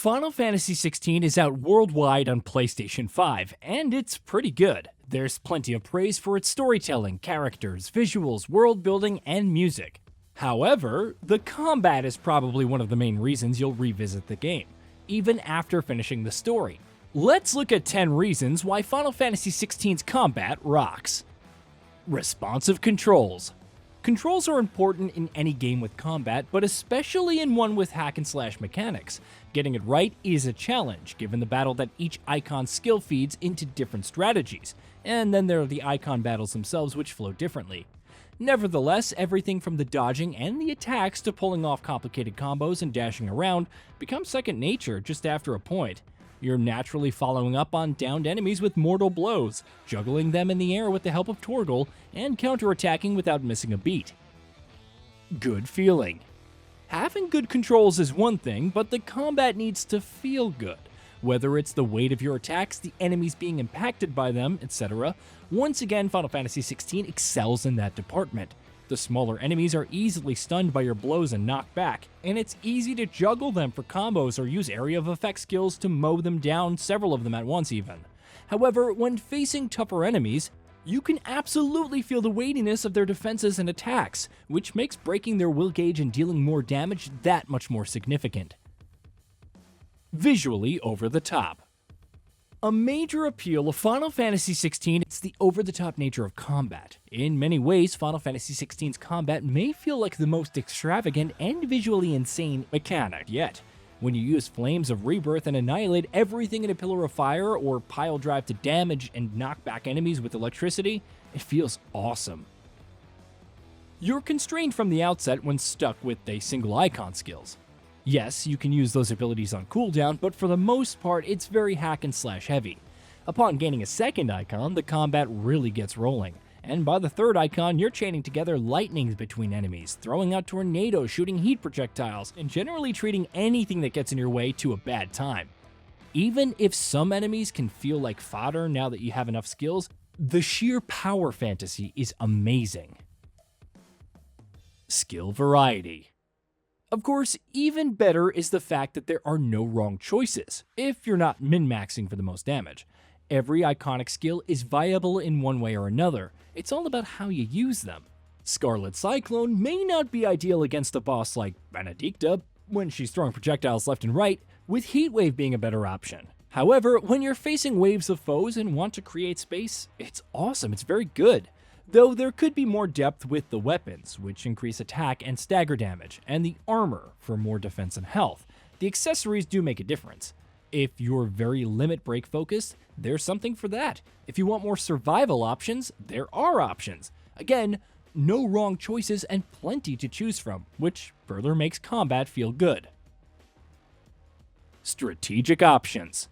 Final Fantasy XVI is out worldwide on PlayStation 5, and it's pretty good. There's plenty of praise for its storytelling, characters, visuals, world building, and music. However, the combat is probably one of the main reasons you'll revisit the game, even after finishing the story. Let's look at 10 reasons why Final Fantasy XVI's combat rocks. Responsive controls. Controls are important in any game with combat, but especially in one with hack-and-slash mechanics. Getting it right is a challenge, given the battle that each Eikon skill feeds into different strategies, and then there are the Eikon Battles themselves which flow differently. Nevertheless, everything from the dodging and the attacks to pulling off complicated combos and dashing around becomes second nature just after a point. You're naturally following up on downed enemies with mortal blows, juggling them in the air with the help of Torgal, and counterattacking without missing a beat. Good feeling. Having good controls is one thing, but the combat needs to feel good. Whether it's the weight of your attacks, the enemies being impacted by them, etc. Once again, Final Fantasy XVI excels in that department. The smaller enemies are easily stunned by your blows and knocked back, and it's easy to juggle them for combos or use area of effect skills to mow them down, several of them at once even. However, when facing tougher enemies, you can absolutely feel the weightiness of their defenses and attacks, which makes breaking their will gauge and dealing more damage that much more significant. Visually over the top. A major appeal of Final Fantasy XVI is the over-the-top nature of combat. In many ways, Final Fantasy XVI's combat may feel like the most extravagant and visually insane mechanic yet. When you use Flames of Rebirth and annihilate everything in a pillar of fire, or pile drive to damage and knock back enemies with electricity, it feels awesome. You're constrained from the outset when stuck with a single Eikon skills. Yes, you can use those abilities on cooldown, but for the most part, it's very hack-and-slash heavy. Upon gaining a second Eikon, the combat really gets rolling, and by the third Eikon, you're chaining together lightnings between enemies, throwing out tornadoes, shooting heat projectiles, and generally treating anything that gets in your way to a bad time. Even if some enemies can feel like fodder now that you have enough skills, the sheer power fantasy is amazing. Skill variety. Of course, even better is the fact that there are no wrong choices, if you're not min-maxing for the most damage. Every iconic skill is viable in one way or another, it's all about how you use them. Scarlet Cyclone may not be ideal against a boss like Benedicta, when she's throwing projectiles left and right, with Heatwave being a better option. However, when you're facing waves of foes and want to create space, it's awesome, it's very good. Though there could be more depth with the weapons, which increase attack and stagger damage, and the armor for more defense and health. The accessories do make a difference. If you're very limit break focused, there's something for that. If you want more survival options, there are options. Again, no wrong choices and plenty to choose from, which further makes combat feel good. Strategic options.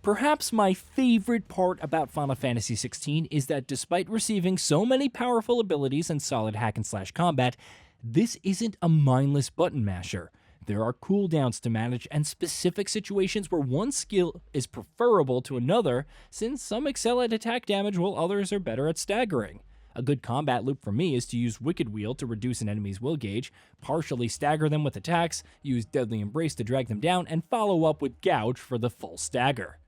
Perhaps my favorite part about Final Fantasy XVI is that despite receiving so many powerful abilities and solid hack-and-slash combat, this isn't a mindless button masher. There are cooldowns to manage and specific situations where one skill is preferable to another, since some excel at attack damage while others are better at staggering. A good combat loop for me is to use Wicked Wheel to reduce an enemy's will gauge, partially stagger them with attacks, use Deadly Embrace to drag them down, and follow up with Gouge for the full stagger.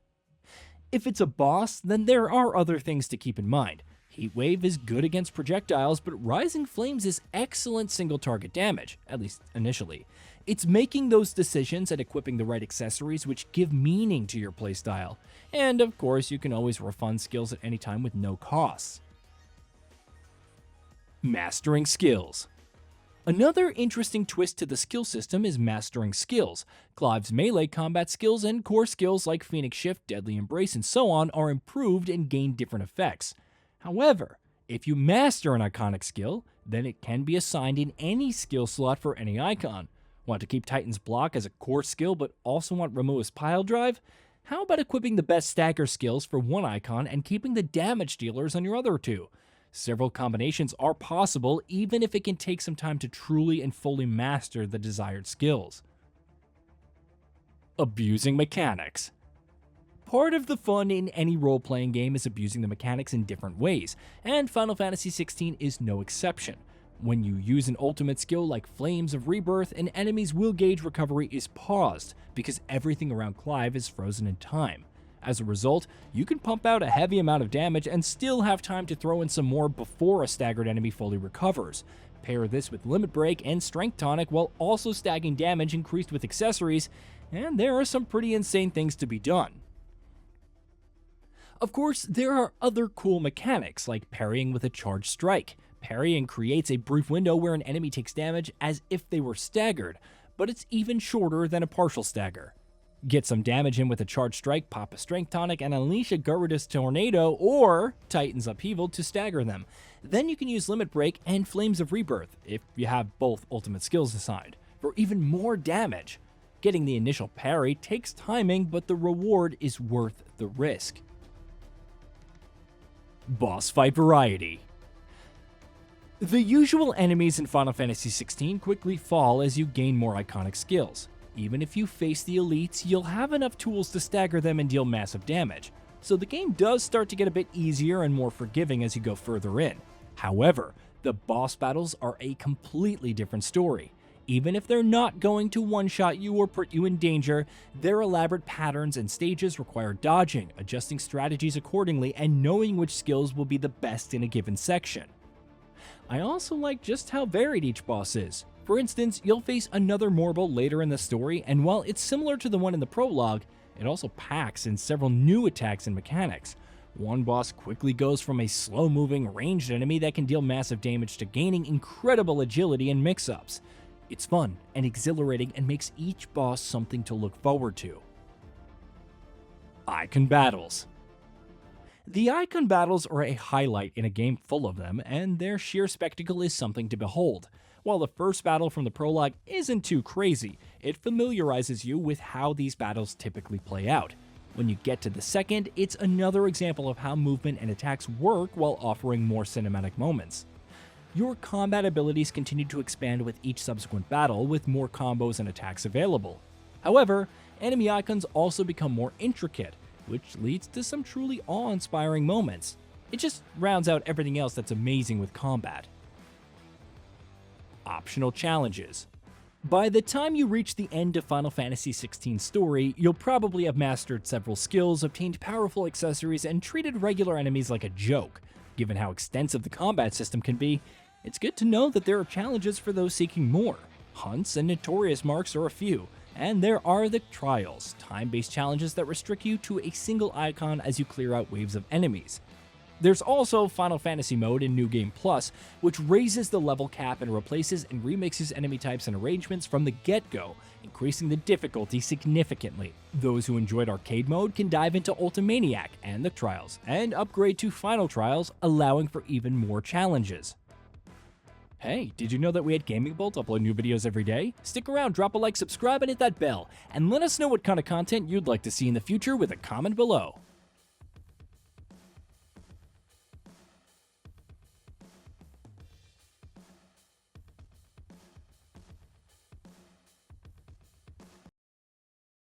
If it's a boss, then there are other things to keep in mind. Heatwave is good against projectiles, but Rising Flames is excellent single-target damage, at least initially. It's making those decisions and equipping the right accessories which give meaning to your playstyle. And of course, you can always refund skills at any time with no costs. Mastering skills. Another interesting twist to the skill system is mastering skills. Clive's melee combat skills and core skills like Phoenix Shift, Deadly Embrace, and so on are improved and gain different effects. However, if you master an iconic skill, then it can be assigned in any skill slot for any icon. Want to keep Titan's Block as a core skill but also want Ramua's Pile Drive? How about equipping the best stagger skills for one icon and keeping the damage dealers on your other two? Several combinations are possible, even if it can take some time to truly and fully master the desired skills. Abusing mechanics. Part of the fun in any role-playing game is abusing the mechanics in different ways, and Final Fantasy XVI is no exception. When you use an ultimate skill like Flames of Rebirth, an enemy's will gauge recovery is paused because everything around Clive is frozen in time. As a result, you can pump out a heavy amount of damage and still have time to throw in some more before a staggered enemy fully recovers. Pair this with Limit Break and Strength Tonic while also stacking damage increased with accessories, and there are some pretty insane things to be done. Of course, there are other cool mechanics like parrying with a charged strike. Parrying creates a brief window where an enemy takes damage as if they were staggered, but it's even shorter than a partial stagger. Get some damage in with a charged strike, pop a Strength Tonic, and unleash a Garrudus Tornado or Titan's Upheaval to stagger them. Then you can use Limit Break and Flames of Rebirth, if you have both ultimate skills assigned, for even more damage. Getting the initial parry takes timing, but the reward is worth the risk. Boss Fight Variety. The usual enemies in Final Fantasy XVI quickly fall as you gain more iconic skills. Even if you face the elites, you'll have enough tools to stagger them and deal massive damage, so the game does start to get a bit easier and more forgiving as you go further in. However, the boss battles are a completely different story. Even if they're not going to one-shot you or put you in danger, their elaborate patterns and stages require dodging, adjusting strategies accordingly, and knowing which skills will be the best in a given section. I also like just how varied each boss is. For instance, you'll face another Morbol later in the story, and while it's similar to the one in the prologue, it also packs in several new attacks and mechanics. One boss quickly goes from a slow-moving, ranged enemy that can deal massive damage to gaining incredible agility and mix-ups. It's fun and exhilarating and makes each boss something to look forward to. Eikon Battles. The Eikon Battles are a highlight in a game full of them, and their sheer spectacle is something to behold. While the first battle from the prologue isn't too crazy, it familiarizes you with how these battles typically play out. When you get to the second, it's another example of how movement and attacks work while offering more cinematic moments. Your combat abilities continue to expand with each subsequent battle, with more combos and attacks available. However, enemy icons also become more intricate, which leads to some truly awe-inspiring moments. It just rounds out everything else that's amazing with combat. Optional challenges. By the time you reach the end of Final Fantasy XVI's story, you'll probably have mastered several skills, obtained powerful accessories, and treated regular enemies like a joke. Given how extensive the combat system can be, it's good to know that there are challenges for those seeking more. Hunts and notorious marks are a few, and there are the trials, time-based challenges that restrict you to a single icon as you clear out waves of enemies. There's also Final Fantasy Mode in New Game Plus, which raises the level cap and replaces and remixes enemy types and arrangements from the get-go, increasing the difficulty significantly. Those who enjoyed Arcade Mode can dive into Ultimaniac and the Trials, and upgrade to Final Trials, allowing for even more challenges. Hey, did you know that we at Gaming Bolt upload new videos every day? Stick around, drop a like, subscribe, and hit that bell, and let us know what kind of content you'd like to see in the future with a comment below.